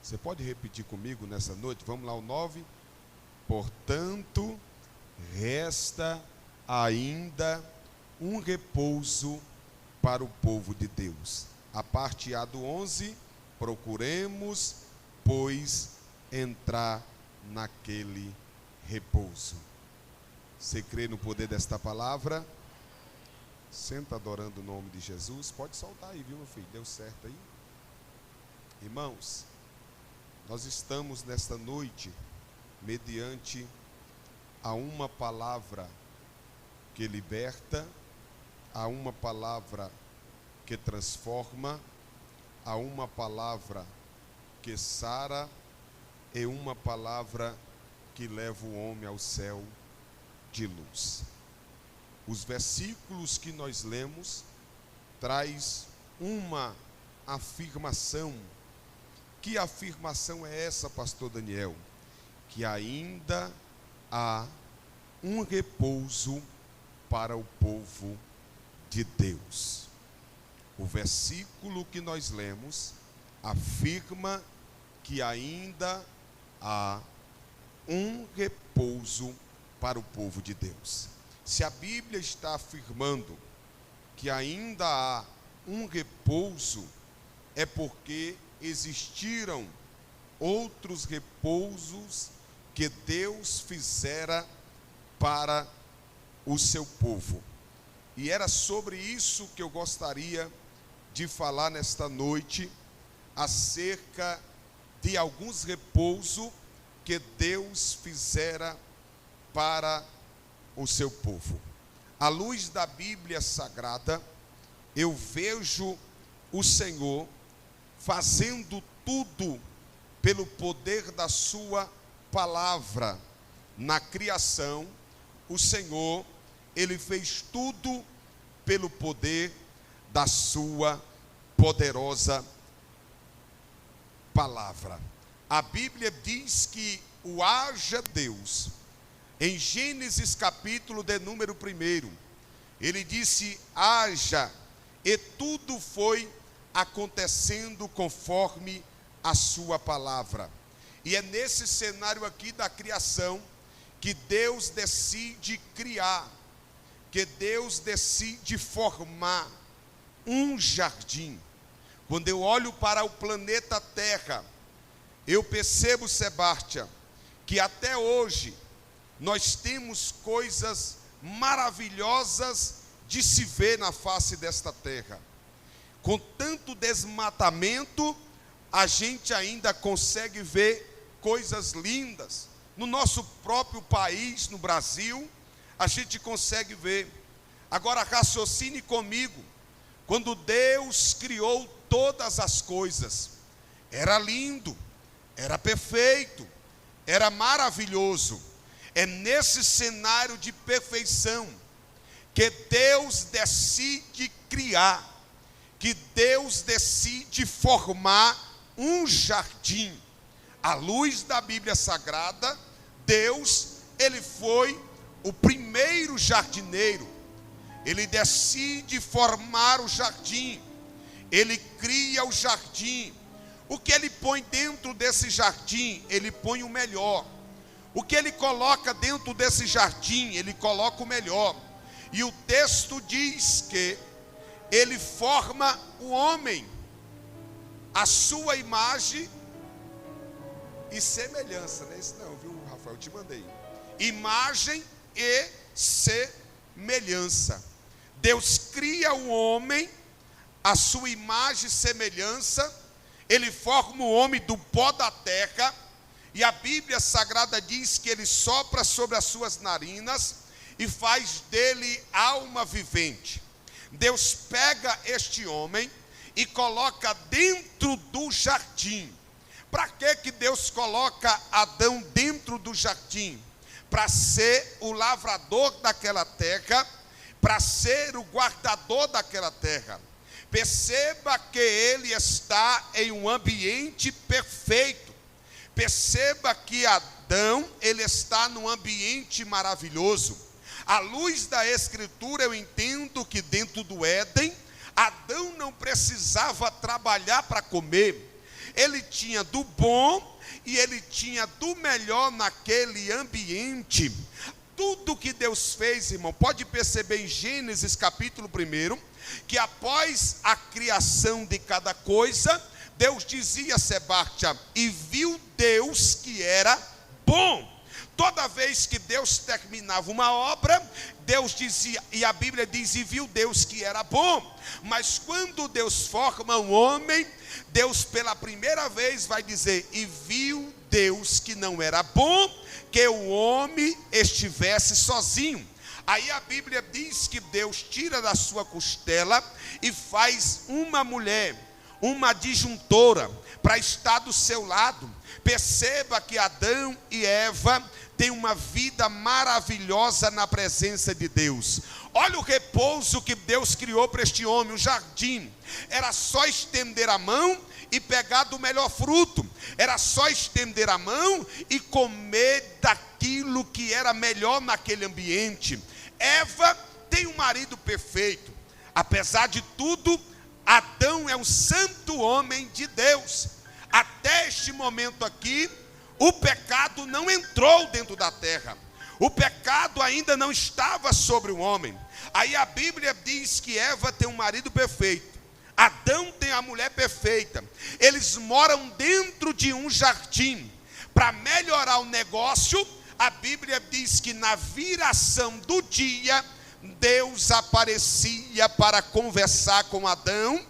Você pode repetir comigo nessa noite? Vamos lá, o 9. Portanto, resta ainda um repouso para o povo de Deus. A parte A do 11, procuremos, pois, entrar naquele repouso. Você crê no poder desta palavra? Senta adorando o nome de Jesus. Pode soltar aí, viu, meu filho? Deu certo aí? Irmãos, nós estamos nesta noite mediante a uma palavra que liberta, a uma palavra que transforma, a uma palavra que sara e uma palavra que leva o homem ao céu de luz. Os versículos que nós lemos traz uma afirmação. Que afirmação é essa, pastor Daniel? Que ainda há um repouso para o povo de Deus. O versículo que nós lemos afirma que ainda há um repouso para o povo de Deus. Se a Bíblia está afirmando que ainda há um repouso, é porque existiram outros repousos que Deus fizera para o seu povo. E era sobre isso que eu gostaria de falar nesta noite, acerca de alguns repousos que Deus fizera para o seu povo. À luz da Bíblia Sagrada, eu vejo o Senhor fazendo tudo pelo poder da sua palavra. Na criação, o Senhor, Ele fez tudo pelo poder da sua poderosa palavra. A Bíblia diz que o haja Deus, em Gênesis capítulo de número 1, Ele disse haja, e tudo foi acontecendo conforme a sua palavra. E é nesse cenário aqui da criação que Deus decide criar, que Deus decide formar um jardim. Quando eu olho para o planeta Terra, eu percebo, Sebastião, que até hoje nós temos coisas maravilhosas de se ver na face desta terra. Com tanto desmatamento, a gente ainda consegue ver coisas lindas. No nosso próprio país, no Brasil, a gente consegue ver. Agora raciocine comigo. Quando Deus criou todas as coisas, era lindo, era perfeito, era maravilhoso. É nesse cenário de perfeição que Deus decide criar, que Deus decide formar um jardim. À luz da Bíblia Sagrada, Deus, Ele foi o primeiro jardineiro. Ele decide formar o jardim. Ele cria o jardim. O que Ele põe dentro desse jardim? Ele põe o melhor. O que Ele coloca dentro desse jardim? Ele coloca o melhor. E o texto diz que Ele forma o homem, a sua imagem e semelhança. Não é isso não, viu, Rafael? Eu te mandei. Imagem e semelhança. Deus cria o homem, a sua imagem e semelhança. Ele forma o homem do pó da terra. E a Bíblia Sagrada diz que Ele sopra sobre as suas narinas e faz dele alma vivente. Deus pega este homem e coloca dentro do jardim. Para que Deus coloca Adão dentro do jardim? Para ser o lavrador daquela terra, para ser o guardador daquela terra. Perceba que ele está em um ambiente perfeito. Perceba que Adão, ele está num ambiente maravilhoso. À luz da Escritura, eu entendo que dentro do Éden, Adão não precisava trabalhar para comer. ele tinha do bom e ele tinha do melhor naquele ambiente. Tudo que Deus fez, irmão, pode perceber em Gênesis capítulo 1, que após a criação de cada coisa, Deus dizia, Sebastião, e viu Deus que era bom. Toda vez que Deus terminava uma obra, Deus dizia, e a Bíblia diz, e viu Deus que era bom. Mas quando Deus forma um homem, Deus pela primeira vez vai dizer, e viu Deus que não era bom que o homem estivesse sozinho. Aí a Bíblia diz que Deus tira da sua costela e faz uma mulher, uma adjuntora, para estar do seu lado. Perceba que Adão e Eva têm uma vida maravilhosa na presença de Deus. Olha o repouso que Deus criou para este homem, o jardim. Era só estender a mão e pegar do melhor fruto. Era só estender a mão e comer daquilo que era melhor naquele ambiente. Eva tem um marido perfeito. Apesar de tudo, Adão é um santo homem de Deus. Até este momento aqui, o pecado não entrou dentro da terra. O pecado ainda não estava sobre o homem. Aí a Bíblia diz que Eva tem um marido perfeito. Adão tem a mulher perfeita. Eles moram dentro de um jardim. Para melhorar o negócio, a Bíblia diz que na viração do dia, Deus aparecia para conversar com Adão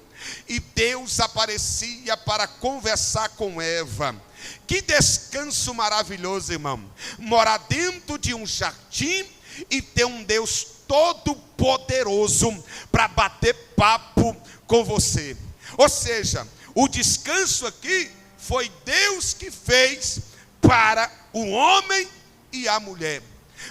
e Deus aparecia para conversar com Eva. Que descanso maravilhoso, irmão. Morar dentro de um jardim e ter um Deus todo poderoso para bater papo com você. Ou seja, o descanso aqui foi Deus que fez para o homem e a mulher.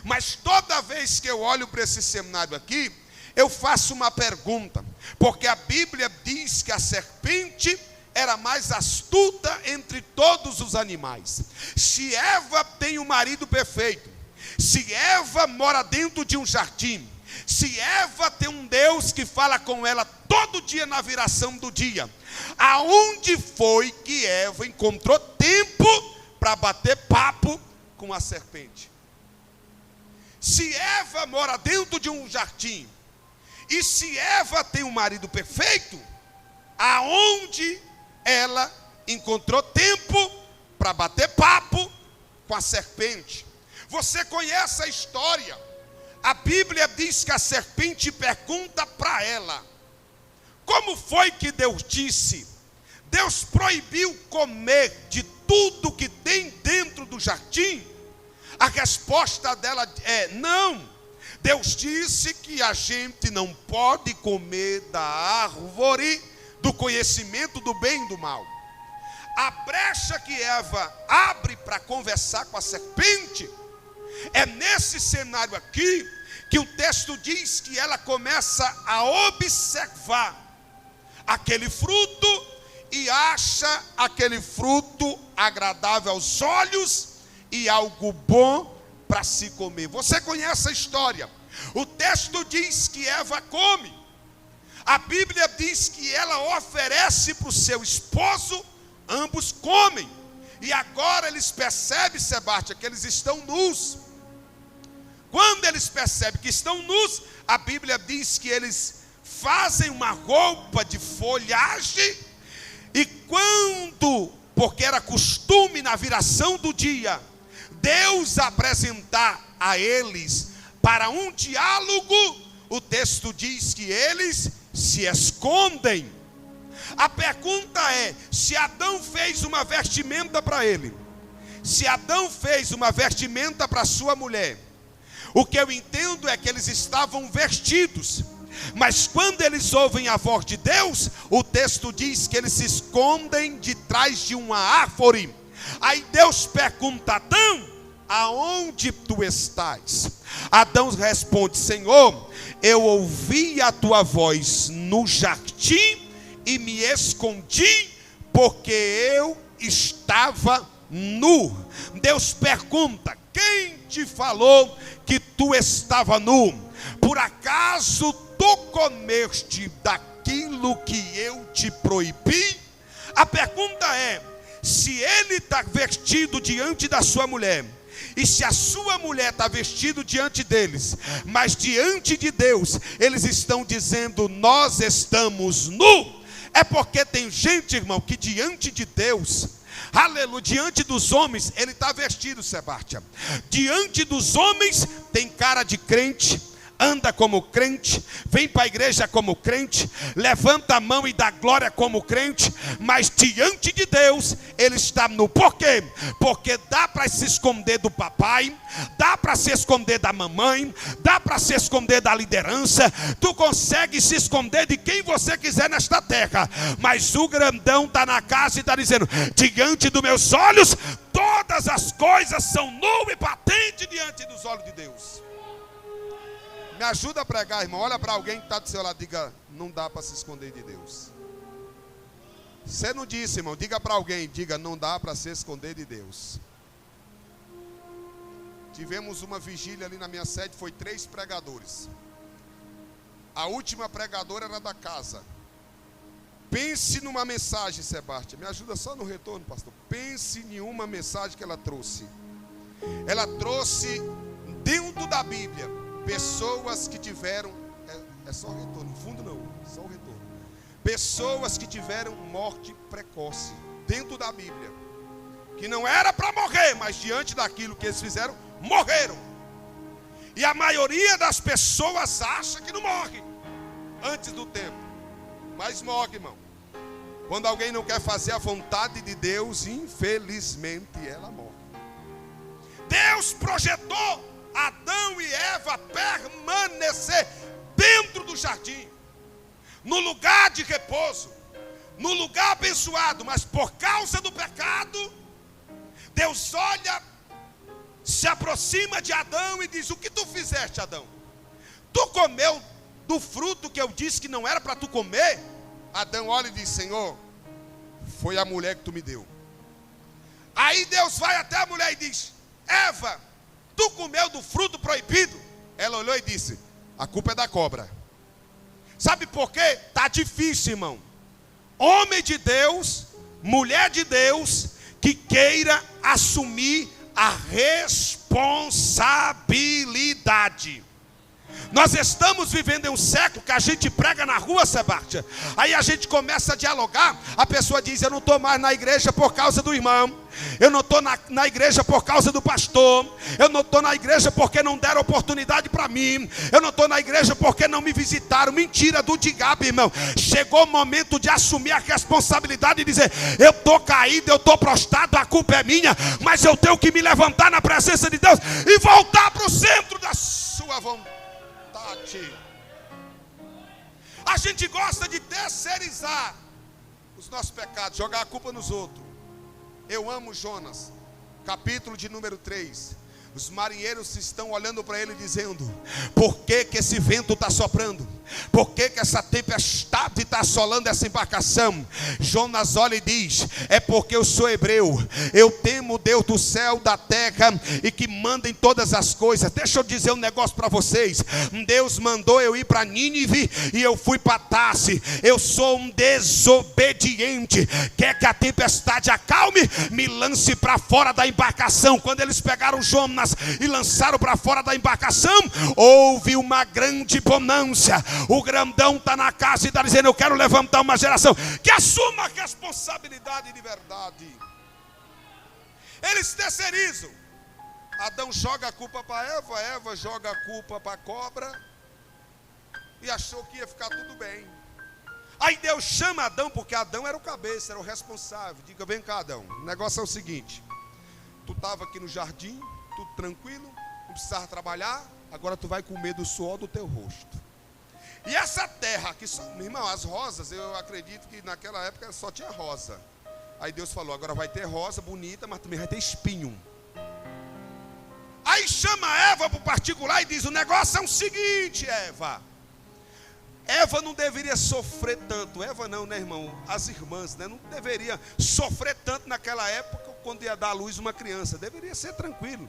Mas toda vez que eu olho para esse cenário aqui, eu faço uma pergunta, porque a Bíblia diz que a serpente era mais astuta entre todos os animais. Se Eva tem um marido perfeito, se Eva mora dentro de um jardim, se Eva tem um Deus que fala com ela todo dia na viração do dia, aonde foi que Eva encontrou tempo para bater papo com a serpente? Se Eva mora dentro de um jardim, e se Eva tem um marido perfeito, aonde ela encontrou tempo para bater papo com a serpente? Você conhece a história? A Bíblia diz que a serpente pergunta para ela: como foi que Deus disse? Deus proibiu comer de tudo que tem dentro do jardim? A resposta dela é não. Deus disse que a gente não pode comer da árvore do conhecimento do bem e do mal. A brecha que Eva abre para conversar com a serpente, é nesse cenário aqui que o texto diz que ela começa a observar aquele fruto e acha aquele fruto agradável aos olhos e algo bom para se comer. Você conhece a história? O texto diz que Eva come. A Bíblia diz que ela oferece para o seu esposo, ambos comem. E agora eles percebem, Sebastião, que eles estão nus. Quando eles percebem que estão nus, a Bíblia diz que eles fazem uma roupa de folhagem. E quando, porque era costume na viração do dia, Deus apresentar a eles para um diálogo, o texto diz que eles se escondem. A pergunta é: se Adão fez uma vestimenta para ele, se Adão fez uma vestimenta para sua mulher, o que eu entendo é que eles estavam vestidos, mas quando eles ouvem a voz de Deus, o texto diz que eles se escondem de trás de uma árvore. Aí Deus pergunta: Adão, aonde tu estás? Adão responde: Senhor, eu ouvi a tua voz no jardim e me escondi, porque eu estava nu. Deus pergunta: quem te falou que tu estava nu? Por acaso tu comeste daquilo que eu te proibi? A pergunta é: Se ele está vestido diante da sua mulher, e se a sua mulher está vestida diante deles, mas diante de Deus, eles estão dizendo, nós estamos nu. É porque tem gente, irmão, que diante de Deus, aleluia, diante dos homens, ele está vestido, Sebastião. Diante dos homens, tem cara de crente, anda como crente, vem para a igreja como crente, levanta a mão e dá glória como crente, mas diante de Deus, ele está nu. Por quê? Porque dá para se esconder do papai, dá para se esconder da mamãe, dá para se esconder da liderança, tu consegue se esconder de quem você quiser nesta terra, mas o grandão está na casa e está dizendo, diante dos meus olhos, todas as coisas são nu e patente diante dos olhos de Deus. Me ajuda a pregar, irmão. Olha para alguém que está do seu lado, diga, não dá para se esconder de Deus. Você não disse, irmão, diga para alguém, diga, não dá para se esconder de Deus. Tivemos uma vigília ali na minha sede, foi 3 pregadores. A última pregadora era da casa. Pense numa mensagem, Sebastião. Me ajuda só no retorno, pastor. Pense em uma mensagem que ela trouxe. Ela trouxe dentro da Bíblia pessoas que tiveram, é só o retorno, no fundo não, só o retorno. Pessoas que tiveram morte precoce, dentro da Bíblia. Que não era para morrer, mas diante daquilo que eles fizeram, morreram. E a maioria das pessoas acha que não morre antes do tempo. Mas morre, irmão. Quando alguém não quer fazer a vontade de Deus, infelizmente ela morre. Deus projetou Adão e Eva permanecer dentro do jardim, no lugar de repouso, no lugar abençoado, mas por causa do pecado, Deus olha, se aproxima de Adão e diz, o que tu fizeste, Adão? Tu comeu do fruto que eu disse que não era para tu comer? Adão olha e diz, Senhor, foi a mulher que tu me deu. Aí Deus vai até a mulher e diz, Eva, tu comeu do fruto proibido? Ela olhou e disse, a culpa é da cobra. Sabe por quê? Está difícil, irmão. Homem de Deus, mulher de Deus, que queira assumir a responsabilidade. Nós estamos vivendo em um século que a gente prega na rua, Sebastião. Aí a gente começa a dialogar. A pessoa diz, eu não estou mais na igreja por causa do irmão. Eu não estou na igreja por causa do pastor. Eu não estou na igreja porque não deram oportunidade para mim. Eu não estou na igreja porque não me visitaram. Mentira do diabo, irmão. Chegou o momento de assumir a responsabilidade e dizer, eu estou caído, eu estou prostrado, a culpa é minha, mas eu tenho que me levantar na presença de Deus e voltar para o centro da sua vontade. A gente gosta de terceirizar os nossos pecados, jogar a culpa nos outros. Eu amo Jonas, capítulo de número 3. Os marinheiros estão olhando para ele dizendo, por que esse vento está soprando? Por que essa tempestade está assolando essa embarcação? Jonas olha e diz, é porque eu sou hebreu, eu temo Deus do céu, da terra e que manda em todas as coisas. Deixa eu dizer um negócio para vocês. Deus mandou eu ir para Nínive e eu fui para Tarse. Eu sou um desobediente. Quer que a tempestade acalme? Me lance para fora da embarcação. Quando eles pegaram Jonas e lançaram para fora da embarcação, houve uma grande bonança. O grandão está na casa e está dizendo, eu quero levantar uma geração que assuma a responsabilidade de verdade. Eles terceirizam. Adão joga a culpa para Eva, Eva joga a culpa para a cobra e achou que ia ficar tudo bem. Aí Deus chama Adão, porque Adão era o cabeça, era o responsável. Diga, vem cá, Adão, o negócio é o seguinte, tu estava aqui no jardim, tudo tranquilo, não precisava trabalhar, agora tu vai comer do suor do teu rosto. E essa terra aqui, meu irmão, as rosas, eu acredito que naquela época só tinha rosa. Aí Deus falou, agora vai ter rosa bonita, mas também vai ter espinho. Aí chama Eva para o particular e diz, o negócio é o seguinte, Eva. Eva não deveria sofrer tanto. Eva não, né, irmão? As irmãs, né? Não deveria sofrer tanto naquela época quando ia dar à luz uma criança. Deveria ser tranquilo.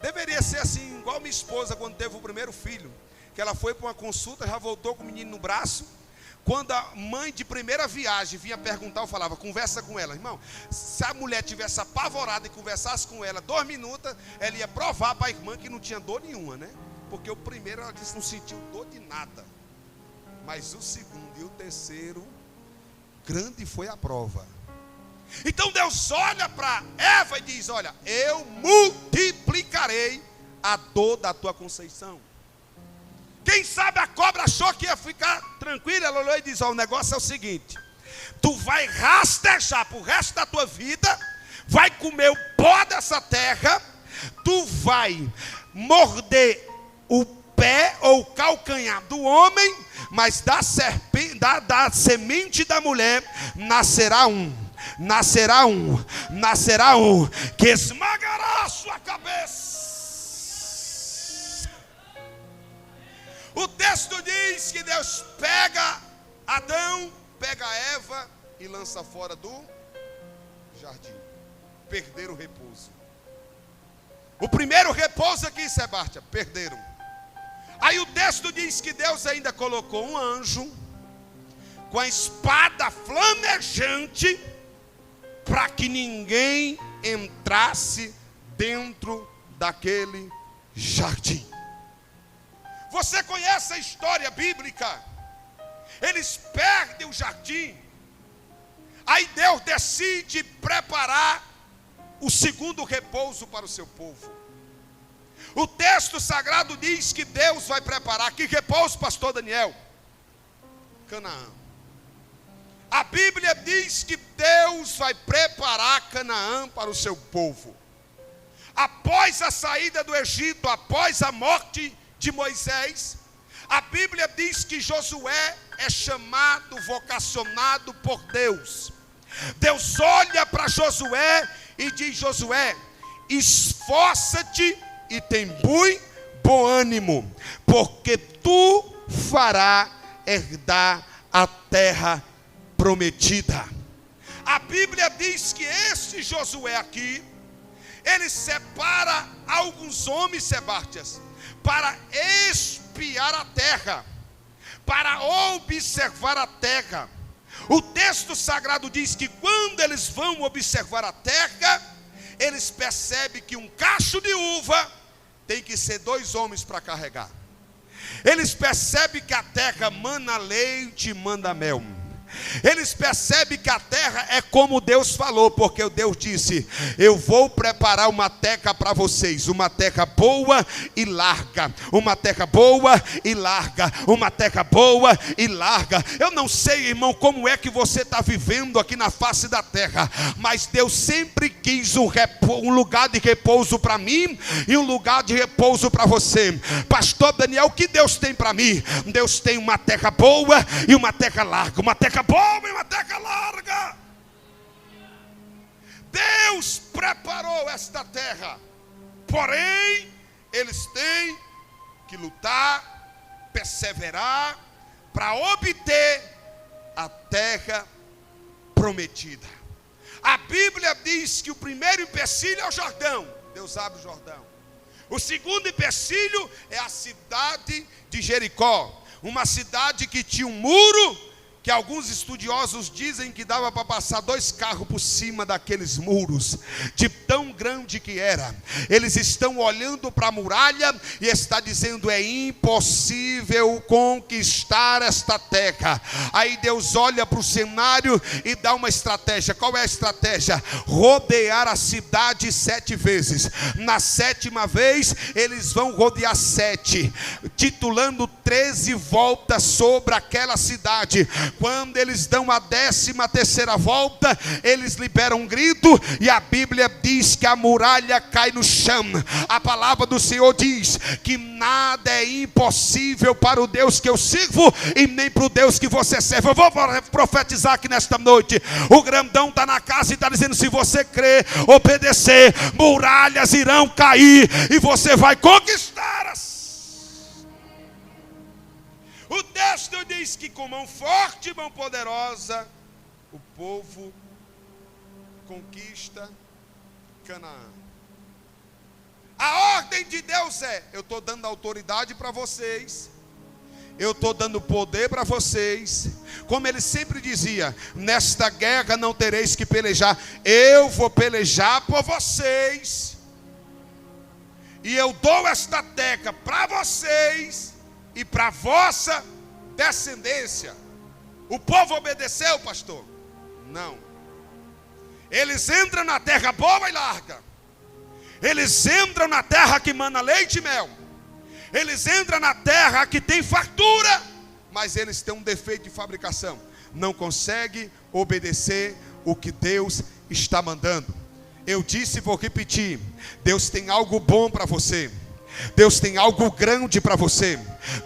Deveria ser assim, igual minha esposa quando teve o primeiro filho. Que ela foi para uma consulta, já voltou com o menino no braço. Quando a mãe de primeira viagem vinha perguntar, eu falava, conversa com ela. Irmão, se a mulher tivesse apavorada e conversasse com ela 2 minutos, ela ia provar para a irmã que não tinha dor nenhuma, né? Porque o primeiro ela disse não sentiu dor de nada. Mas o segundo e o terceiro, grande foi a prova. Então Deus olha para Eva e diz, olha, eu multiplicarei a dor da tua conceição. Quem sabe a cobra achou que ia ficar tranquila, ela olhou e disse, ó, o negócio é o seguinte, tu vai rastejar pro resto da tua vida, vai comer o pó dessa terra, tu vai morder o pé ou o calcanhar do homem, mas da semente da mulher nascerá um que esmagará a sua cabeça. O texto diz que Deus pega Adão, pega Eva e lança fora do jardim. Perderam o repouso. O primeiro repouso aqui, Sebastia, perderam. Aí o texto diz que Deus ainda colocou um anjo com a espada flamejante para que ninguém entrasse dentro daquele jardim. Você conhece a história bíblica? Eles perdem o jardim. Aí Deus decide preparar o segundo repouso para o seu povo. O texto sagrado diz que Deus vai preparar. Que repouso, pastor Daniel? Canaã. A Bíblia diz que Deus vai preparar Canaã para o seu povo. Após a saída do Egito, após a morte de Moisés, a Bíblia diz que Josué é chamado, vocacionado por Deus. Deus olha para Josué e diz, Josué, esforça-te e tem muito bom ânimo, porque tu farás herdar a terra prometida. A Bíblia diz que este Josué aqui, ele separa alguns homens, Sebastias, para espiar a terra, para observar a terra. O texto sagrado diz que quando eles vão observar a terra, eles percebem que um cacho de uva tem que ser 2 homens para carregar. Eles percebem que a terra mana leite e manda mel. Eles percebem que a terra é como Deus falou, porque Deus disse, eu vou preparar uma terra para vocês, uma terra boa e larga, uma terra boa e larga, uma terra boa e larga. Eu não sei, irmão, como é que você está vivendo aqui na face da terra, mas Deus sempre quis um lugar de repouso para mim e um lugar de repouso para você. Pastor Daniel, o que Deus tem para mim? Deus tem uma terra boa e uma terra larga, uma terra boa e uma terra larga. Deus preparou esta terra, porém eles têm que lutar, perseverar para obter a terra prometida. A Bíblia diz que o primeiro empecilho é o Jordão. Deus abre o Jordão. O segundo empecilho é a cidade de Jericó, uma cidade que tinha um muro, que alguns estudiosos dizem que dava para passar 2 carros por cima daqueles muros, de tão grande que era. Eles estão olhando para a muralha e está dizendo, é impossível conquistar esta terra. Aí Deus olha para o cenário e dá uma estratégia. Qual é a estratégia? Rodear a cidade 7 vezes. Na 7ª vez, eles vão rodear 7, titulando 13 voltas sobre aquela cidade. Quando eles dão a 13ª volta, eles liberam um grito e a Bíblia diz que a muralha cai no chão. A palavra do Senhor diz que nada é impossível para o Deus que eu sirvo e nem para o Deus que você serve. Eu vou profetizar aqui nesta noite. O grandão está na casa e está dizendo, se você crer, obedecer, muralhas irão cair e você vai conquistar as... O texto diz que com mão forte e mão poderosa, o povo conquista Canaã. A ordem de Deus é, eu estou dando autoridade para vocês, eu estou dando poder para vocês. Como ele sempre dizia, nesta guerra não tereis que pelejar, eu vou pelejar por vocês. E eu dou esta terra para vocês e para a vossa descendência. O povo obedeceu, pastor? Não. Eles entram na terra boa e larga. Eles entram na terra que mana leite e mel. Eles entram na terra que tem fartura, mas eles têm um defeito de fabricação. Não conseguem obedecer o que Deus está mandando. Eu disse e vou repetir: Deus tem algo bom para você. Deus tem algo grande para você.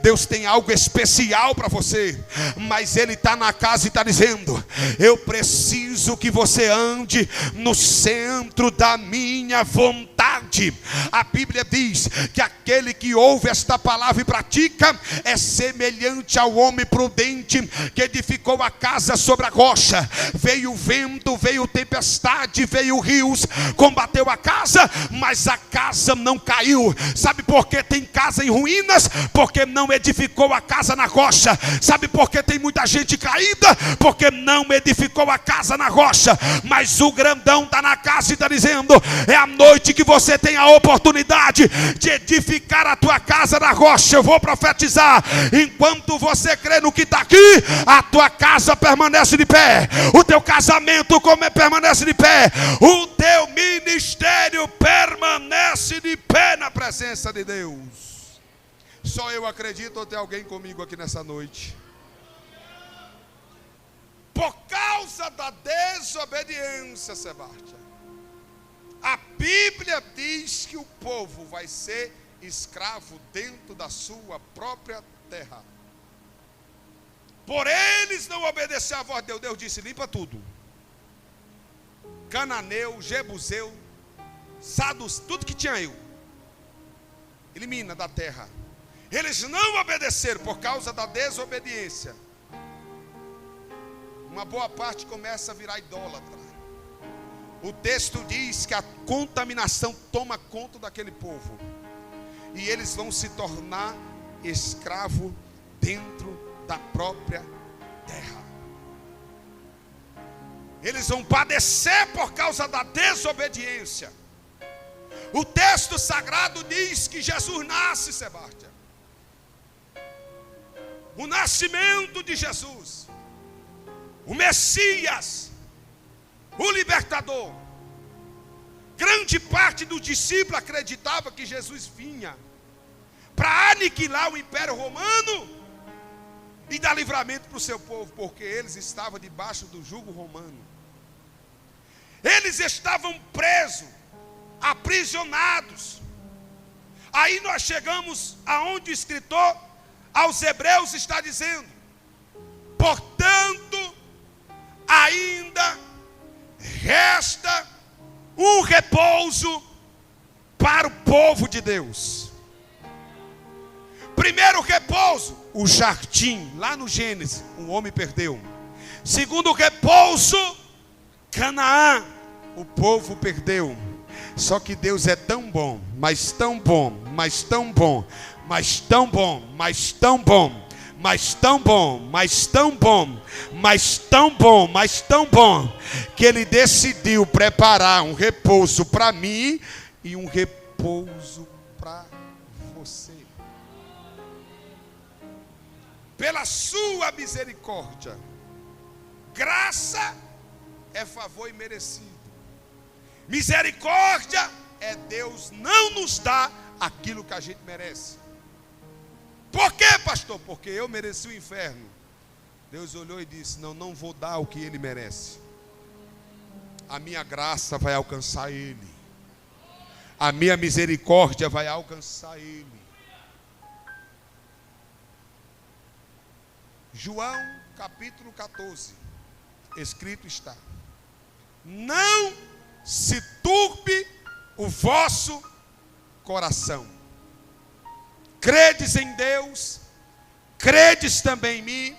Deus tem algo especial para você. Mas Ele está na casa e está dizendo: eu preciso que você ande no centro da minha vontade. A Bíblia diz que aquele que ouve esta palavra e pratica é semelhante ao homem prudente que edificou a casa sobre a rocha. Veio o vento, veio tempestade, veio rios, combateu a casa, mas a casa não caiu. Sabe por que tem casa em ruínas? Porque não edificou a casa na rocha. Sabe por que tem muita gente caída? Porque não edificou a casa na rocha. Mas o grandão está na casa e está dizendo: é a noite que você tem a oportunidade de edificar a tua casa na rocha. Eu vou profetizar: enquanto você crê no que está aqui, a tua casa permanece de pé, o teu casamento permanece de pé, o teu ministério permanece de pé na presença de Deus. Só eu acredito, ou tem alguém comigo aqui nessa noite? Por causa da desobediência, Sebastião, a Bíblia diz que o povo vai ser escravo dentro da sua própria terra. Por eles não obedecer a voz de Deus, Deus disse: limpa tudo. Cananeu, Jebuseu, Sadus, tudo que tinha eu, elimina da terra. Eles não obedeceram por causa da desobediência. Uma boa parte começa a virar idólatra. O texto diz que a contaminação toma conta daquele povo, e eles vão se tornar escravo dentro da própria terra. Eles vão padecer por causa da desobediência. O texto sagrado diz que Jesus nasce, Sebastião. O nascimento de Jesus, o Messias, o libertador. Grande parte dos discípulos acreditava que Jesus vinha para aniquilar o Império Romano e dar livramento para o seu povo, porque eles estavam debaixo do jugo romano. Eles estavam presos, aprisionados. Aí nós chegamos aonde o escritor aos Hebreus está dizendo: portanto, ainda resta um repouso para o povo de Deus. Primeiro repouso, o jardim, lá no Gênesis, o homem perdeu. Segundo repouso, Canaã, o povo perdeu. Só que Deus é tão bom, mas tão bom, mas tão bom, mas tão bom, mas tão bom, mas tão bom, mas tão bom, mas tão bom, mas tão bom, que Ele decidiu preparar um repouso para mim e um repouso para você. Pela sua misericórdia, graça é favor imerecido. Misericórdia é Deus não nos dar aquilo que a gente merece. Por quê, pastor? Porque eu mereci o inferno. Deus olhou e disse: não vou dar o que ele merece. A minha graça vai alcançar ele. A minha misericórdia vai alcançar ele. João capítulo 14, escrito está: não se turbe o vosso coração. Credes em Deus, credes também em mim.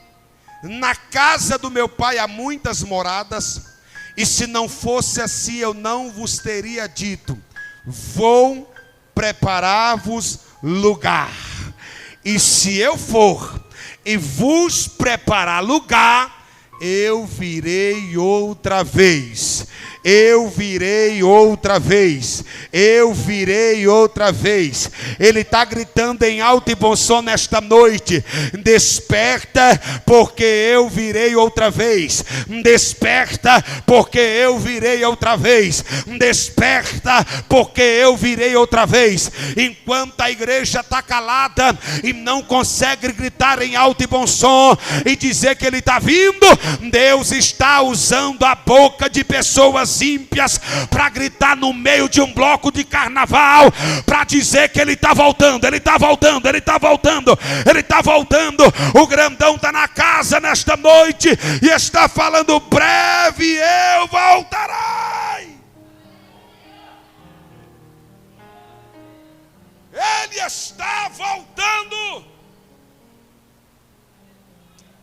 Na casa do meu pai há muitas moradas, e se não fosse assim, eu não vos teria dito: vou preparar-vos lugar. E se eu for e vos preparar lugar, eu virei outra vez. Eu virei outra vez. Eu virei outra vez. Ele está gritando em alto e bom som nesta noite: desperta, porque eu virei outra vez. Desperta, porque eu virei outra vez. Desperta, porque eu virei outra vez. Enquanto a igreja está calada e não consegue gritar em alto e bom som e dizer que ele está vindo, Deus está usando a boca de pessoas ímpias para gritar no meio de um bloco de carnaval, para dizer que ele está voltando, ele está voltando, ele está voltando, ele está voltando. O grandão está na casa nesta noite e está falando: breve eu voltarei. Ele está voltando.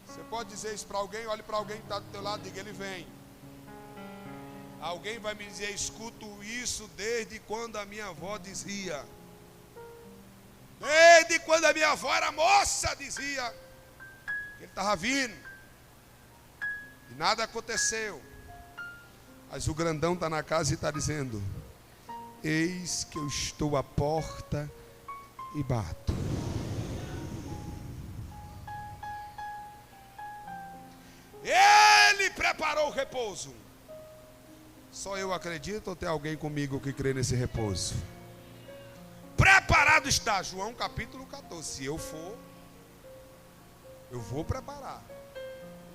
Você pode dizer isso para alguém? Olhe para alguém que está do teu lado e diga: ele vem. Alguém vai me dizer: escuto isso desde quando a minha avó dizia. Desde quando a minha avó era moça, dizia que ele estava vindo. E nada aconteceu. Mas o grandão está na casa e está dizendo: eis que eu estou à porta e bato. Ele preparou o repouso. Só eu acredito ou tem alguém comigo que crê nesse repouso? Preparado está, João capítulo 14. Se eu for, eu vou preparar.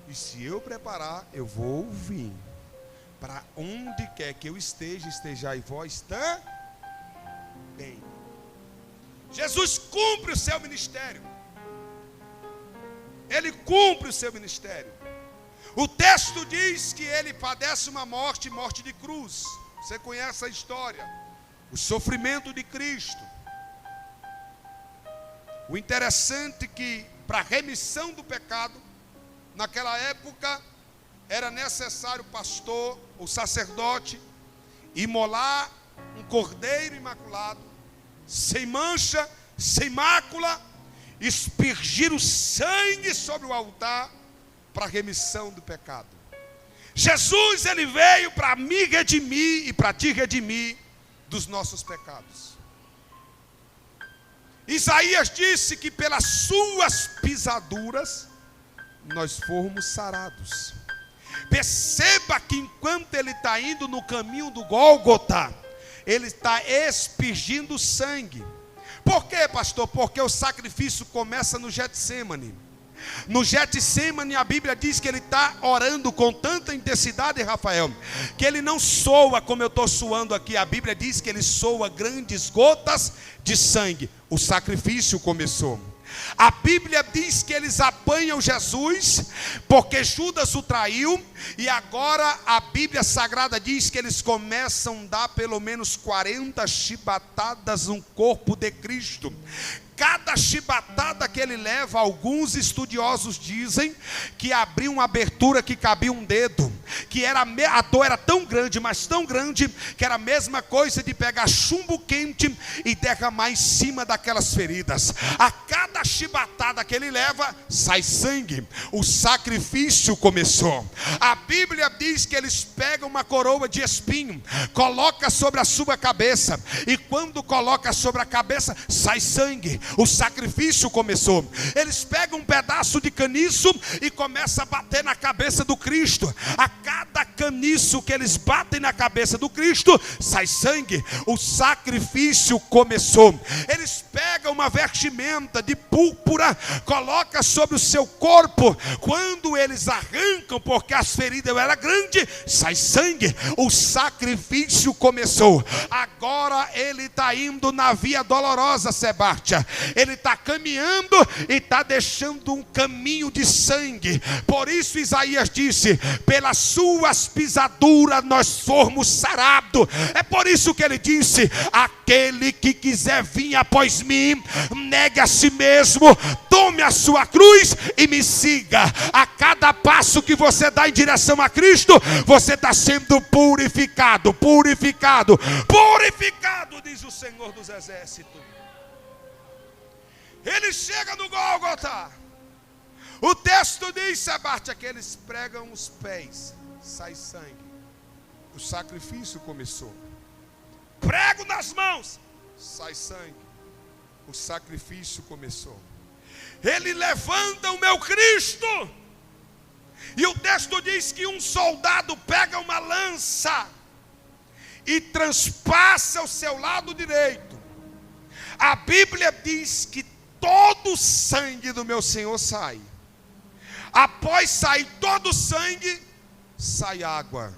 E se eu preparar, eu vou vir. Para onde quer que eu esteja, estejai vós também. Jesus cumpre o seu ministério. Ele cumpre o seu ministério. O texto diz que ele padece uma morte de cruz. Você conhece a história, o sofrimento de Cristo. O interessante é que para a remissão do pecado, naquela época, era necessário o pastor, o sacerdote, imolar um cordeiro imaculado, sem mancha, sem mácula, aspergir o sangue sobre o altar, para a remissão do pecado. Jesus, ele veio para me redimir e para te redimir dos nossos pecados. Isaías disse que pelas suas pisaduras nós fomos sarados. Perceba que enquanto ele está indo no caminho do Gólgota, ele está aspergindo sangue. Por quê, pastor? Porque o sacrifício começa no Getsêmani. No Getsêmani a Bíblia diz que ele está orando com tanta intensidade, Rafael, que ele não soa como eu estou suando aqui. A Bíblia diz que ele soa grandes gotas de sangue. O sacrifício começou. A Bíblia diz que eles apanham Jesus, porque Judas o traiu. E agora a Bíblia Sagrada diz que eles começam a dar pelo menos 40 chibatadas no corpo de Cristo. Cada chibatada que ele leva, alguns estudiosos dizem que abriu uma abertura que cabia um dedo, que era, a dor era tão grande, mas tão grande, que era a mesma coisa de pegar chumbo quente e derramar em cima daquelas feridas. A cada chibatada que ele leva, sai sangue. O sacrifício começou. A Bíblia diz que eles pegam uma coroa de espinho, coloca sobre a sua cabeça, e quando coloca sobre a cabeça, sai sangue. O sacrifício começou. Eles pegam um pedaço de caniço e começam a bater na cabeça do Cristo. A cada caniço que eles batem na cabeça do Cristo, sai sangue. O sacrifício começou. Eles pegam uma vestimenta de púrpura, colocam sobre o seu corpo. Quando eles arrancam, porque as feridas eram grandes, sai sangue. O sacrifício começou. Agora ele está indo na via dolorosa, Sebastia. Ele está caminhando e está deixando um caminho de sangue. Por isso Isaías disse: pelas suas pisaduras nós fomos sarados. É por isso que ele disse: aquele que quiser vir após mim, negue a si mesmo, tome a sua cruz e me siga. A cada passo que você dá em direção a Cristo, você está sendo purificado, purificado, purificado, diz o Senhor dos Exércitos. Ele chega no Gólgota. O texto diz, Sebastião, que eles pregam os pés, sai sangue. O sacrifício começou. Prego nas mãos, sai sangue. O sacrifício começou. Ele levanta o meu Cristo. E o texto diz que um soldado pega uma lança e transpassa o seu lado direito. A Bíblia diz que todo o sangue do meu Senhor sai. Após sair todo o sangue, sai água.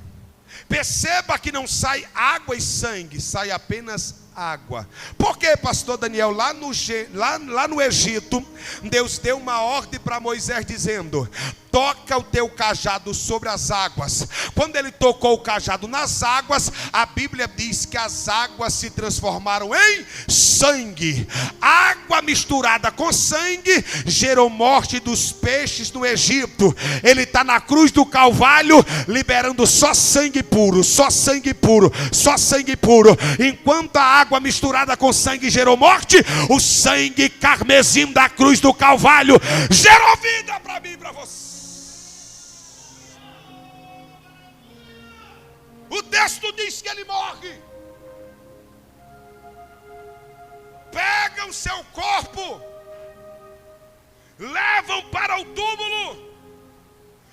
Perceba que não sai água e sangue, sai apenas água. Por quê, pastor Daniel? Lá no Egito, Deus deu uma ordem para Moisés dizendo: toca o teu cajado sobre as águas. Quando ele tocou o cajado nas águas, a Bíblia diz que as águas se transformaram em sangue. Água misturada com sangue gerou morte dos peixes no Egito. Ele está na cruz do Calvário, liberando só sangue puro, só sangue puro, só sangue puro. Enquanto a água misturada com sangue gerou morte, o sangue carmesim da cruz do Calvário gerou vida para mim e para você. O texto diz que ele morre. Pegam seu corpo, levam para o túmulo.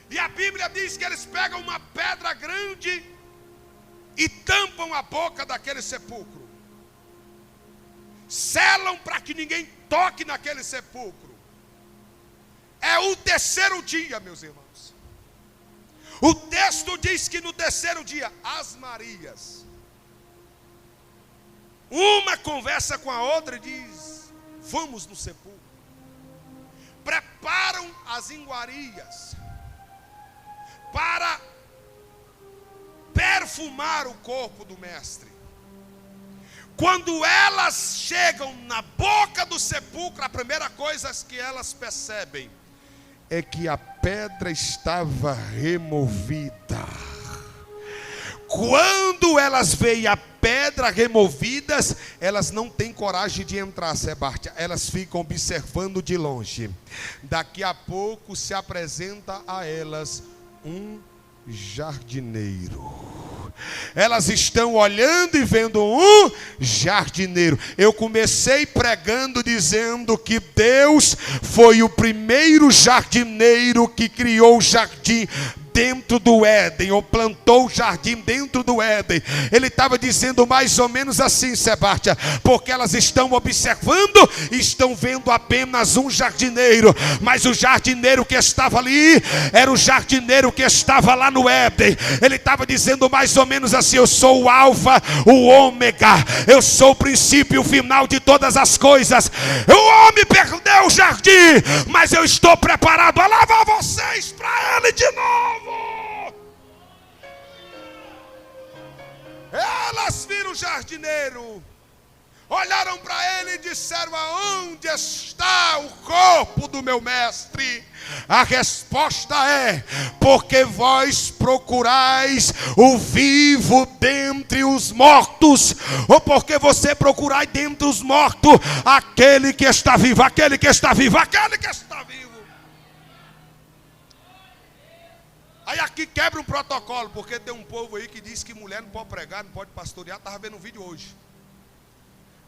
E a Bíblia diz que eles pegam uma pedra grande e tampam a boca daquele sepulcro. Selam para que ninguém toque naquele sepulcro. É o terceiro dia, meus irmãos. O texto diz que no terceiro dia, as Marias, uma conversa com a outra e diz: vamos no sepulcro. Preparam as iguarias para perfumar o corpo do mestre. Quando elas chegam na boca do sepulcro, a primeira coisa que elas percebem é que a pedra estava removida. Quando elas veem a pedra removida, elas não têm coragem de entrar, Sebastião. Elas ficam observando de longe. Daqui a pouco se apresenta a elas um jardineiro. Elas estão olhando e vendo um jardineiro. Eu comecei pregando dizendo que Deus foi o primeiro jardineiro que criou o jardim dentro do Éden, ou plantou o jardim dentro do Éden. Ele estava dizendo mais ou menos assim, Sebastião, porque elas estão observando e estão vendo apenas um jardineiro, mas o jardineiro que estava ali era o jardineiro que estava lá no Éden. Ele estava dizendo mais ou menos assim: eu sou o alfa, o ômega, eu sou o princípio e o final de todas as coisas. O homem perdeu o jardim, mas eu estou preparado a levar vocês para ele de novo. Elas viram o jardineiro, olharam para ele e disseram: aonde está o corpo do meu mestre? A resposta é: porque vós procurais o vivo dentre os mortos. Ou porque você procurai dentre os mortos aquele que está vivo, aquele que está vivo, aquele que está vivo. Aí aqui quebra um protocolo, porque tem um povo aí que diz que mulher não pode pregar, não pode pastorear. Estava vendo um vídeo hoje.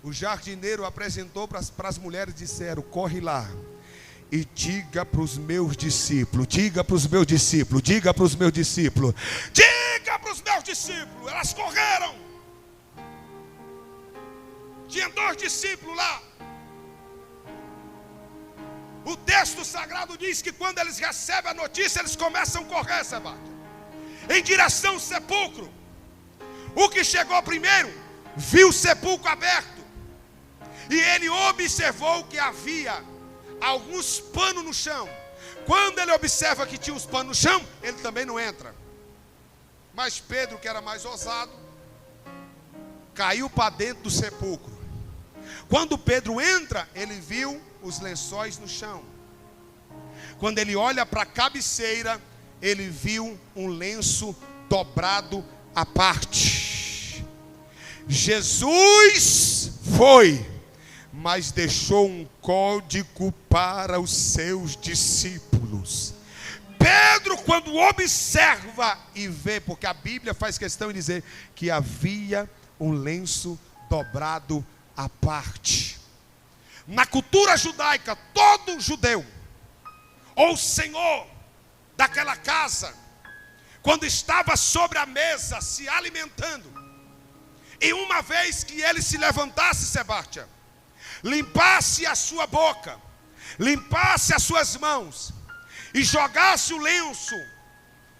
O jardineiro apresentou para as mulheres e disseram: corre lá e diga para os meus discípulos, diga para os meus discípulos, diga para os meus discípulos, diga para os meus discípulos. Elas correram. Tinha 2 discípulos lá. O texto sagrado diz que quando eles recebem a notícia, eles começam a correr, Sebastião, em direção ao sepulcro. O que chegou primeiro viu o sepulcro aberto, e ele observou que havia alguns panos no chão. Quando ele observa que tinha os panos no chão, ele também não entra. Mas Pedro, que era mais ousado, caiu para dentro do sepulcro. Quando Pedro entra, ele viu os lençóis no chão. Quando ele olha para a cabeceira, ele viu um lenço dobrado à parte. Jesus foi, mas deixou um código para os seus discípulos. Pedro, quando observa e vê, porque a Bíblia faz questão de dizer que havia um lenço dobrado à parte. Na cultura judaica, todo judeu, ou senhor daquela casa, quando estava sobre a mesa se alimentando, e uma vez que ele se levantasse, Sebastia, limpasse a sua boca, limpasse as suas mãos, e jogasse o lenço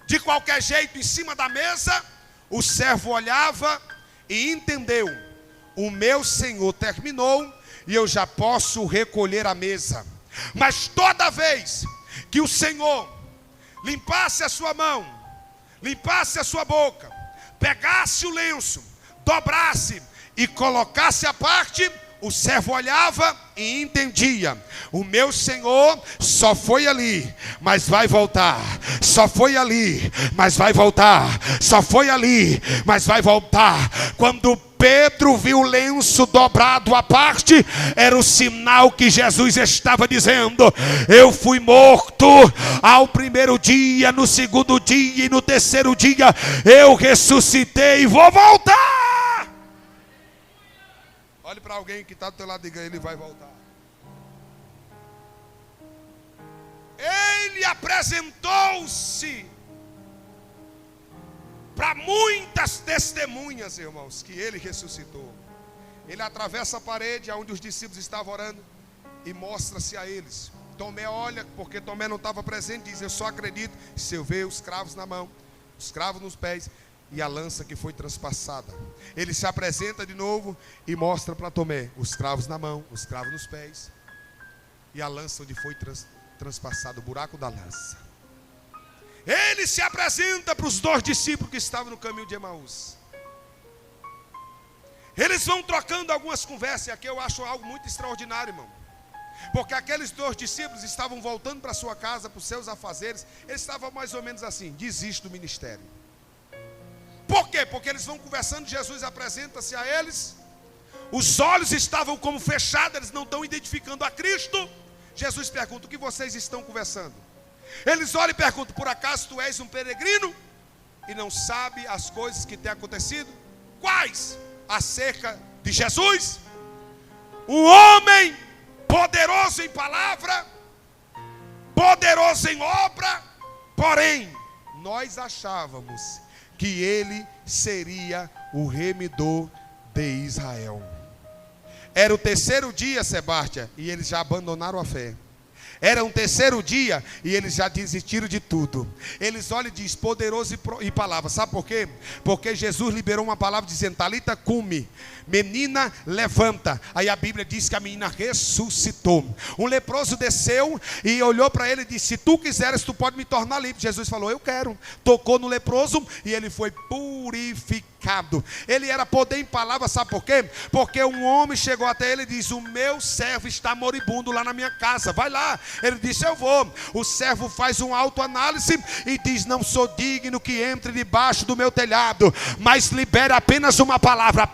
de qualquer jeito em cima da mesa, o servo olhava e entendeu: o meu senhor terminou e eu já posso recolher a mesa. Mas toda vez que o senhor limpasse a sua mão, limpasse a sua boca, pegasse o lenço, dobrasse e colocasse à parte, o servo olhava e entendia: o meu senhor só foi ali, mas vai voltar. Só foi ali, mas vai voltar. Só foi ali, mas vai voltar. Quando Pedro viu o lenço dobrado à parte, era o sinal que Jesus estava dizendo: eu fui morto ao primeiro dia, no segundo dia e no terceiro dia eu ressuscitei e vou voltar. Olhe para alguém que está do teu lado e diga: ele vai voltar. Ele apresentou-se para muitas testemunhas, irmãos, que ele ressuscitou. Ele atravessa a parede onde os discípulos estavam orando e mostra-se a eles. Tomé olha, porque Tomé não estava presente, diz: eu só acredito se eu ver os cravos na mão, os cravos nos pés e a lança que foi transpassada. Ele se apresenta de novo e mostra para Tomé os cravos na mão, os cravos nos pés e a lança onde foi transpassado, o buraco da lança. Ele se apresenta para os dois discípulos que estavam no caminho de Emaús. Eles vão trocando algumas conversas, e aqui eu acho algo muito extraordinário, irmão. Porque aqueles dois discípulos estavam voltando para sua casa, para os seus afazeres. Eles estavam mais ou menos assim: desisto do ministério. Por quê? Porque eles vão conversando, Jesus apresenta-se a eles, os olhos estavam como fechados, eles não estão identificando a Cristo. Jesus pergunta: o que vocês estão conversando? Eles olham e perguntam: por acaso tu és um peregrino e não sabe as coisas que têm acontecido? Quais? Acerca de Jesus, um homem poderoso em palavra, poderoso em obra, porém nós achávamos que ele seria o remidor de Israel. Era o terceiro dia, Sebastia, e eles já abandonaram a fé. Era um terceiro dia e eles já desistiram de tudo. Eles olham e dizem: poderoso e palavra. Sabe por quê? Porque Jesus liberou uma palavra dizendo: Talita cumi, menina levanta. Aí a Bíblia diz que a menina ressuscitou. Um leproso desceu e olhou para ele e disse: se tu quiseres, tu pode me tornar livre. Jesus falou: eu quero. Tocou no leproso e ele foi purificado. Ele era poder em palavra. Sabe por quê? Porque um homem chegou até ele e disse: o meu servo está moribundo lá na minha casa, vai lá. Ele disse: eu vou. O servo faz uma autoanálise e diz: não sou digno que entre debaixo do meu telhado, mas libere apenas uma palavra,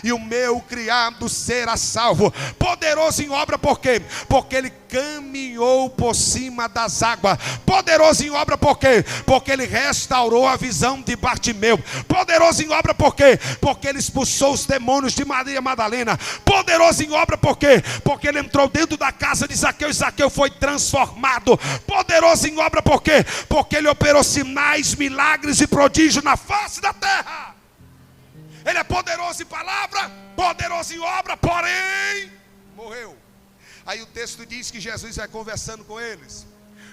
e o meu criado será salvo. Poderoso em obra, por quê? Porque ele caminhou por cima das águas. Poderoso em obra, por quê? Porque ele restaurou a visão de Bartimeu. Poderoso em obra, por quê? Porque ele expulsou os demônios de Maria Madalena. Poderoso em obra, por quê? Porque ele entrou dentro da casa de Zaqueu e Zaqueu foi transformado. Poderoso em obra, por quê? Porque ele operou sinais, milagres e prodígios na face da terra. Ele é poderoso em palavra, poderoso em obra, porém morreu. Aí o texto diz que Jesus vai conversando com eles.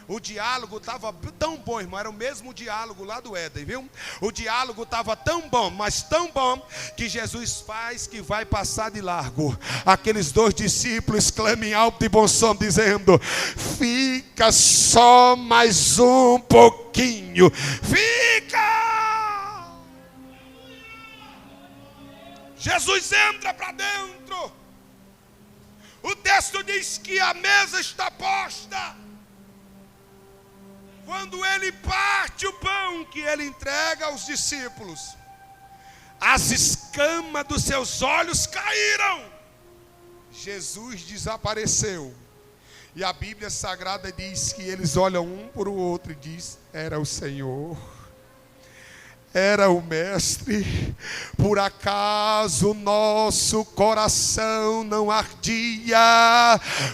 O diálogo estava tão bom, irmão. Era o mesmo diálogo lá do Éden, viu? O diálogo estava tão bom, mas tão bom, que Jesus faz que vai passar de largo. Aqueles dois discípulos clamam em alto e bom som, dizendo: fica só mais um pouquinho. Fica! Jesus entra para dentro. O texto diz que a mesa está posta. Quando ele parte o pão que ele entrega aos discípulos, as escamas dos seus olhos caíram. Jesus desapareceu. E a Bíblia Sagrada diz que eles olham um para o outro e diz: era o Senhor, era o Mestre. Por acaso nosso coração não ardia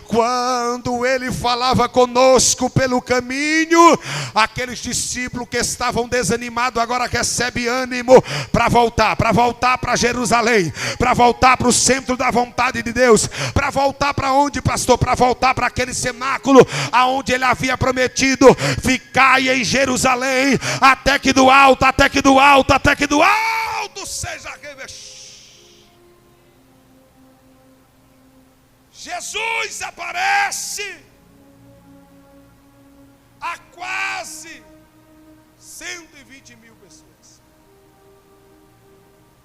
quando Ele falava conosco pelo caminho? Aqueles discípulos que estavam desanimados agora recebem ânimo para voltar para Jerusalém, para voltar para o centro da vontade de Deus. Para voltar para onde, pastor? Para voltar para aquele cenáculo aonde Ele havia prometido: ficai em Jerusalém até que do alto seja revestido. Jesus aparece a quase 120 mil pessoas.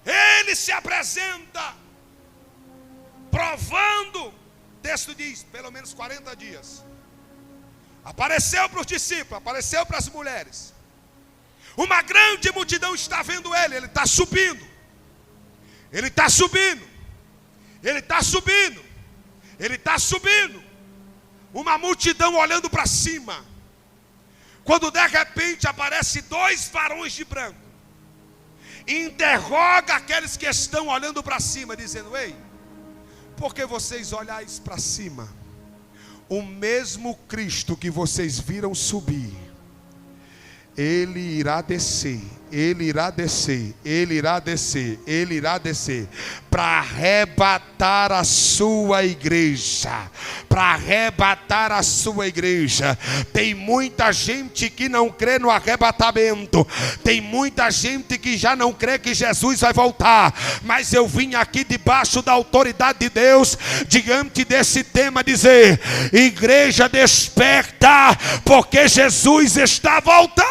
Ele se apresenta provando, o texto diz, pelo menos 40 dias. Apareceu para os discípulos, apareceu para as mulheres. Uma grande multidão está vendo ele está subindo. Ele está subindo. Ele está subindo. Ele está subindo. Uma multidão olhando para cima. Quando de repente aparece 2 varões de branco. E interroga aqueles que estão olhando para cima, dizendo: ei, por que vocês olhais para cima? O mesmo Cristo que vocês viram subir, Ele irá descer, Ele irá descer, Ele irá descer, Ele irá descer, para arrebatar a sua igreja, para arrebatar a sua igreja. Tem muita gente que não crê no arrebatamento, tem muita gente que já não crê que Jesus vai voltar, mas eu vim aqui debaixo da autoridade de Deus, diante desse tema, dizer: igreja, desperta, porque Jesus está voltando.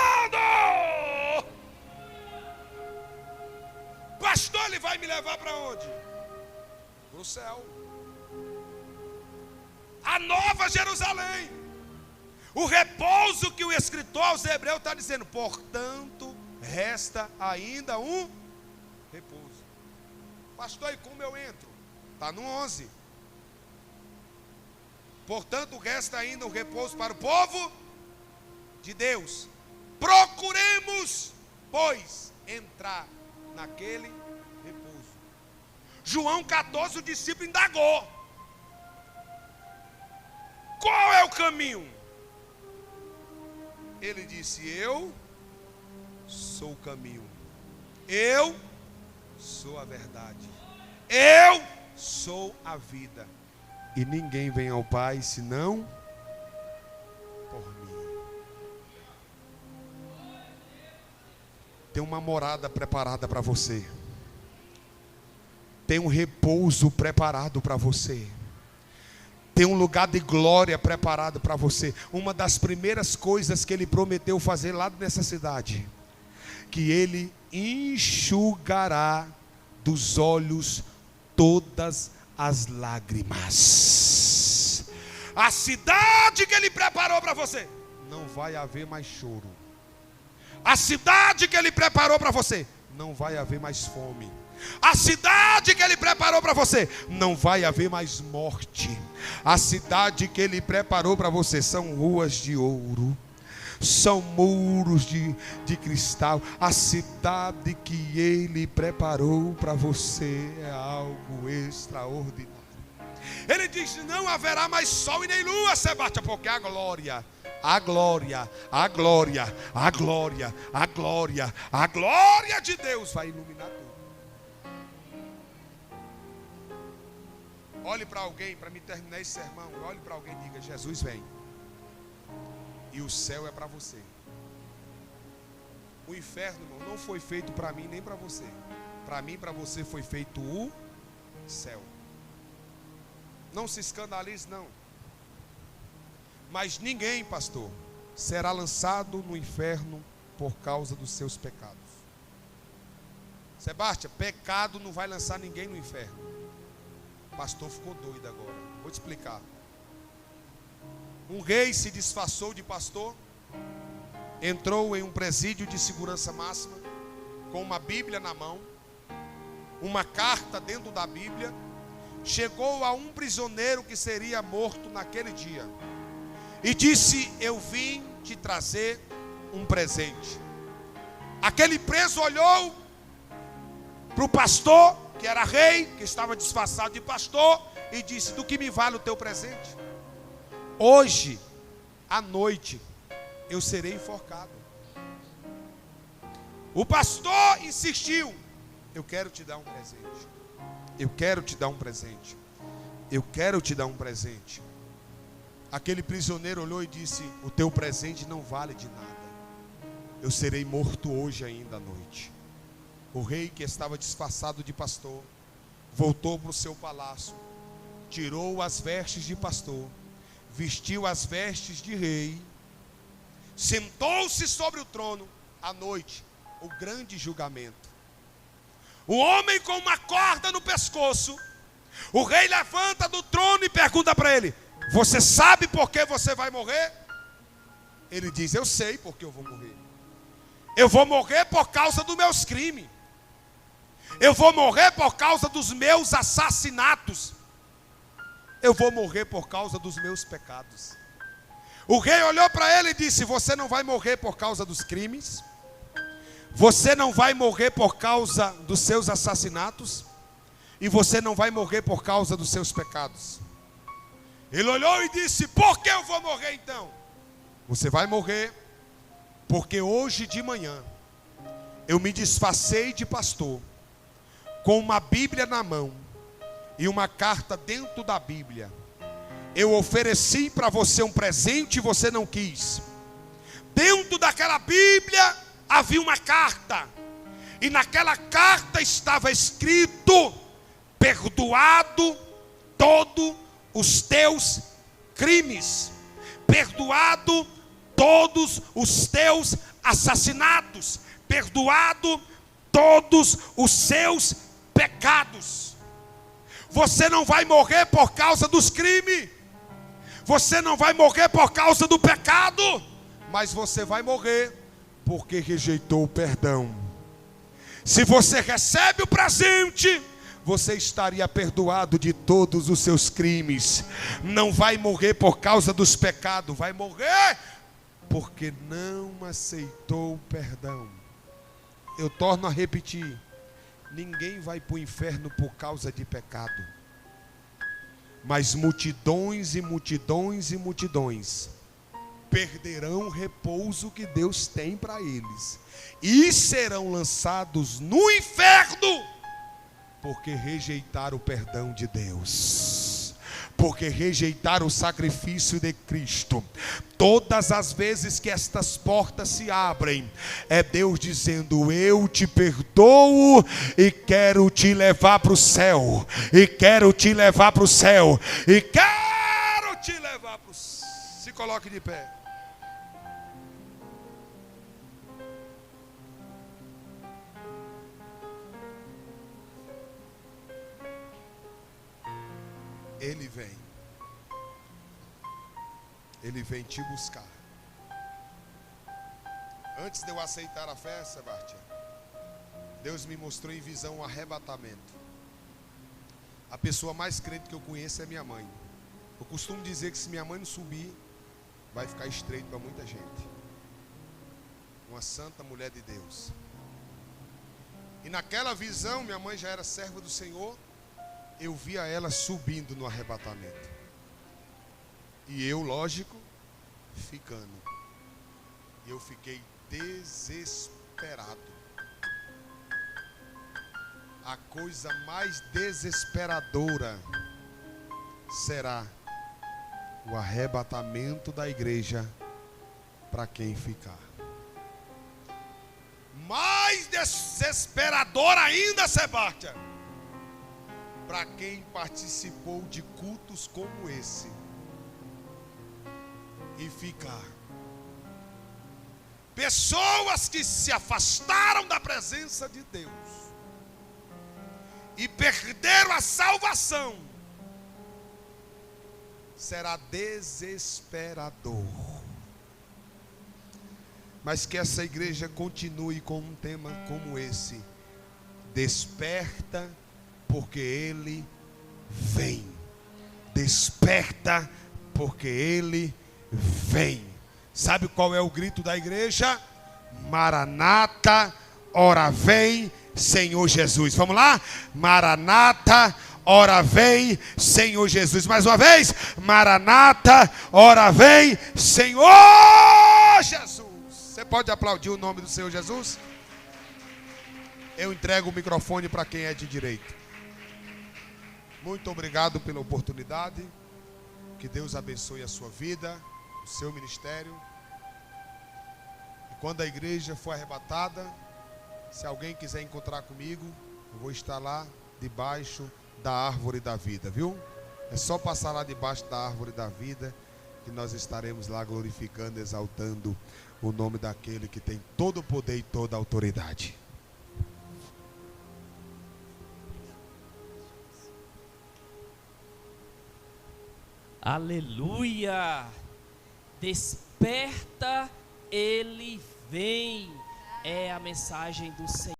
Pastor, ele vai me levar para onde? Para o céu. A nova Jerusalém. O repouso que o escritor aos Hebreus está dizendo. Portanto, resta ainda um repouso. Pastor, e como eu entro? Está no 11. Portanto, resta ainda um repouso para o povo de Deus. Procuremos, pois, entrar naquele repouso. João 14, o discípulo indagou: qual é o caminho? Ele disse: eu sou o caminho, eu sou a verdade, eu sou a vida, e ninguém vem ao Pai senão por mim. Tem uma morada preparada para você. Tem um repouso preparado para você. Tem um lugar de glória preparado para você. Uma das primeiras coisas que Ele prometeu fazer lá nessa cidade, que Ele enxugará dos olhos todas as lágrimas. A cidade que Ele preparou para você, não vai haver mais choro. A cidade que Ele preparou para você, não vai haver mais fome. A cidade que Ele preparou para você, não vai haver mais morte. A cidade que Ele preparou para você são ruas de ouro, são muros de cristal. A cidade que Ele preparou para você é algo extraordinário. Ele diz: não haverá mais sol e nem lua, Sebastião, porque a glória de Deus vai iluminar tudo. Olhe para alguém, para me terminar esse sermão, olhe para alguém e diga: Jesus vem, e o céu é para você. O inferno, irmão, não foi feito para mim nem para você. Para mim e para você foi feito o céu. Não se escandalize, não. Mas ninguém, pastor, será lançado no inferno por causa dos seus pecados. Sebastião, pecado não vai lançar ninguém no inferno. O pastor ficou doido agora. Vou te explicar. Um rei se disfarçou de pastor, entrou em um presídio de segurança máxima, com uma Bíblia na mão, uma carta dentro da Bíblia, chegou a um prisioneiro que seria morto naquele dia e disse: eu vim te trazer um presente. Aquele preso olhou para o pastor, que era rei, que estava disfarçado de pastor, e disse: do que me vale o teu presente? Hoje à noite eu serei enforcado. O pastor insistiu: eu quero te dar um presente. Eu quero te dar um presente. Eu quero te dar um presente. Aquele prisioneiro olhou e disse: o teu presente não vale de nada. Eu serei morto hoje ainda à noite. O rei, que estava disfarçado de pastor, voltou para o seu palácio, tirou as vestes de pastor, vestiu as vestes de rei, sentou-se sobre o trono. À noite, o grande julgamento. O homem com uma corda no pescoço. O rei levanta do trono e pergunta para ele: você sabe por que você vai morrer? Ele diz: eu sei por que eu vou morrer. Eu vou morrer por causa dos meus crimes. Eu vou morrer por causa dos meus assassinatos. Eu vou morrer por causa dos meus pecados. O rei olhou para ele e disse: você não vai morrer por causa dos crimes. Você não vai morrer por causa dos seus assassinatos. E você não vai morrer por causa dos seus pecados. Ele olhou e disse: por que eu vou morrer então? Você vai morrer porque hoje de manhã eu me disfarcei de pastor, com uma Bíblia na mão e uma carta dentro da Bíblia. Eu ofereci para você um presente e você não quis. Dentro daquela Bíblia havia uma carta, e naquela carta estava escrito: perdoado todos os teus crimes, perdoado todos os teus assassinatos, perdoado todos os seus pecados. Você não vai morrer por causa dos crimes, você não vai morrer por causa do pecado, mas você vai morrer porque rejeitou o perdão. Se você recebe o presente, você estaria perdoado de todos os seus crimes. Não vai morrer por causa dos pecados, vai morrer porque não aceitou o perdão. Eu torno a repetir: ninguém vai para o inferno por causa de pecado, mas multidões e multidões e multidões perderão o repouso que Deus tem para eles e serão lançados no inferno porque rejeitaram o perdão de Deus, porque rejeitaram o sacrifício de Cristo. Todas as vezes que estas portas se abrem, é Deus dizendo: eu te perdoo e quero te levar para o céu, e quero te levar para o céu, e quero te levar para o céu. Se coloque de pé. Ele vem te buscar. Antes de eu aceitar a fé, Sebastião, Deus me mostrou em visão um arrebatamento. A pessoa mais crente que eu conheço é minha mãe. Eu costumo dizer que se minha mãe não subir, vai ficar estreito para muita gente. Uma santa mulher de Deus. E naquela visão, minha mãe já era serva do Senhor, eu via ela subindo no arrebatamento. E eu, lógico, ficando. E eu fiquei desesperado. A coisa mais desesperadora será o arrebatamento da igreja para quem ficar. Mais desesperador ainda, Sebastião, para quem participou de cultos como esse e ficar. Pessoas que se afastaram da presença de Deus e perderam a salvação. Será desesperador. Mas que essa igreja continue com um tema como esse: desperta, porque Ele vem. Desperta, porque Ele vem. Sabe qual é o grito da igreja? Maranata, ora vem, Senhor Jesus. Vamos lá? Maranata, ora vem, Senhor Jesus. Mais uma vez. Maranata, ora vem, Senhor Jesus. Você pode aplaudir o nome do Senhor Jesus? Eu entrego o microfone para quem é de direito. Muito obrigado pela oportunidade. Que Deus abençoe a sua vida, o seu ministério. E quando a igreja for arrebatada, se alguém quiser encontrar comigo, eu vou estar lá debaixo da árvore da vida, viu? É só passar lá debaixo da árvore da vida que nós estaremos lá glorificando, exaltando o nome daquele que tem todo o poder e toda a autoridade. Aleluia! Desperta, Ele vem. É a mensagem do Senhor.